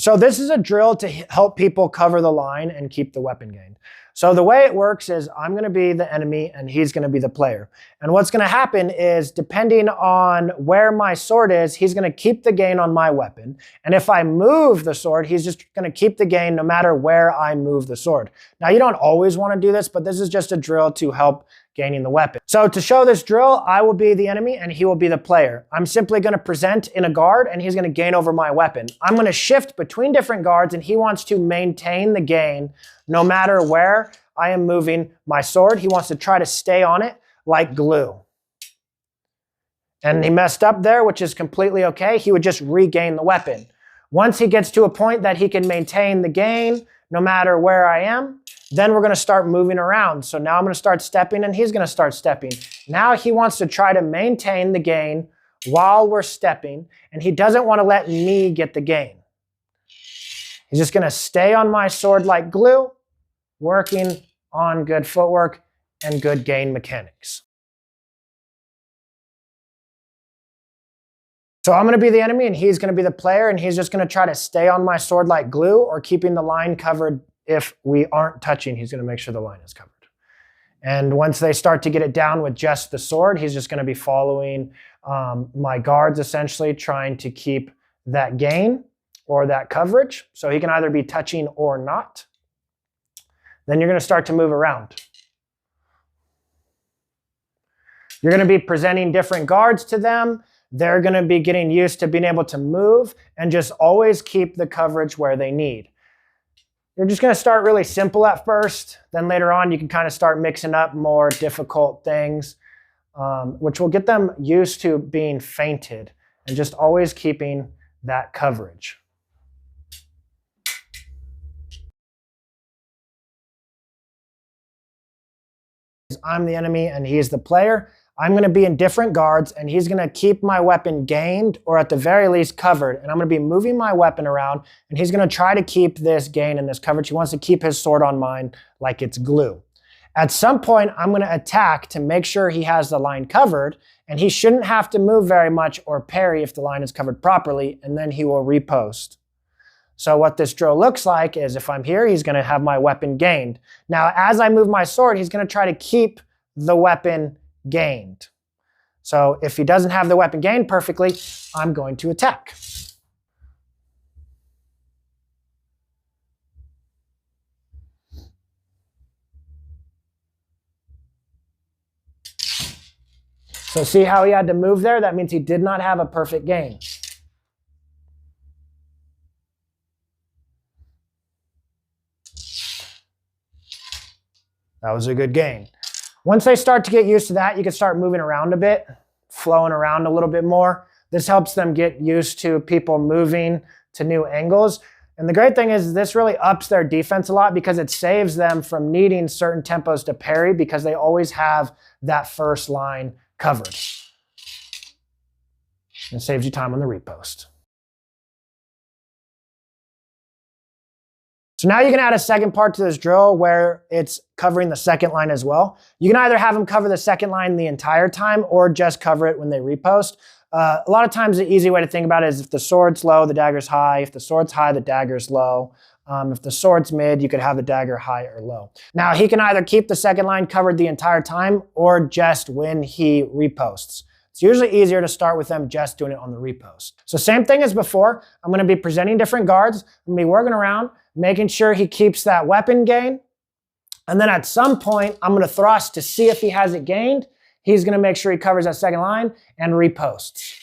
So this is a drill to help people cover the line and keep the weapon gained. So the way it works is I'm going to be the enemy and he's going to be the player. And what's going to happen is, depending on where my sword is, he's going to keep the gain on my weapon. And if I move the sword, he's just going to keep the gain no matter where I move the sword. Now, you don't always want to do this, but this is just a drill to help gaining the weapon. So to show this drill, I will be the enemy and he will be the player. I'm simply going to present in a guard and he's going to gain over my weapon. I'm going to shift between different guards and he wants to maintain the gain no matter where I am moving my sword. He wants to try to stay on it like glue. And he messed up there, which is completely okay. He would just regain the weapon. Once he gets to a point that he can maintain the gain no matter where I am, then we're going to start moving around. So now I'm going to start stepping and he's going to start stepping. Now he wants to try to maintain the gain while we're stepping, and he doesn't want to let me get the gain. He's just going to stay on my sword like glue, working on good footwork and good gain mechanics. So I'm going to be the enemy and he's going to be the player, and he's just going to try to stay on my sword like glue or keeping the line covered. If we aren't touching, he's going to make sure the line is covered. And once they start to get it down with just the sword, he's just going to be following my guards, essentially trying to keep that gain or that coverage. So he can either be touching or not. Then you're going to start to move around. You're going to be presenting different guards to them. They're going to be getting used to being able to move and just always keep the coverage where they need. You're just going to start really simple at first. Then later on, you can kind of start mixing up more difficult things, which will get them used to being feinted and just always keeping that coverage. I'm the enemy and he's the player. I'm going to be in different guards and he's going to keep my weapon gained or at the very least covered. And I'm going to be moving my weapon around and he's going to try to keep this gain and this coverage. He wants to keep his sword on mine like it's glue. At some point, I'm going to attack to make sure he has the line covered, and he shouldn't have to move very much or parry if the line is covered properly, and then he will riposte. So what this drill looks like is, if I'm here, he's going to have my weapon gained. Now, as I move my sword, he's going to try to keep the weapon gained. So if he doesn't have the weapon gained perfectly, I'm going to attack. So see how he had to move there? That means he did not have a perfect gain. That was a good gain. Once they start to get used to that, you can start moving around a bit, flowing around a little bit more. This helps them get used to people moving to new angles. And the great thing is this really ups their defense a lot because it saves them from needing certain tempos to parry because they always have that first line covered. And it saves you time on the riposte. So now you can add a second part to this drill where it's covering the second line as well. You can either have them cover the second line the entire time or just cover it when they riposte. A lot of times the easy way to think about it is if the sword's low, the dagger's high. If the sword's high, the dagger's low. If the sword's mid, you could have the dagger high or low. Now he can either keep the second line covered the entire time or just when he riposts. It's usually easier to start with them just doing it on the riposte. So same thing as before. I'm going to be presenting different guards. I'm going to be working around, making sure he keeps that weapon gain. And then at some point, I'm going to thrust to see if he has it gained. He's going to make sure he covers that second line and riposts.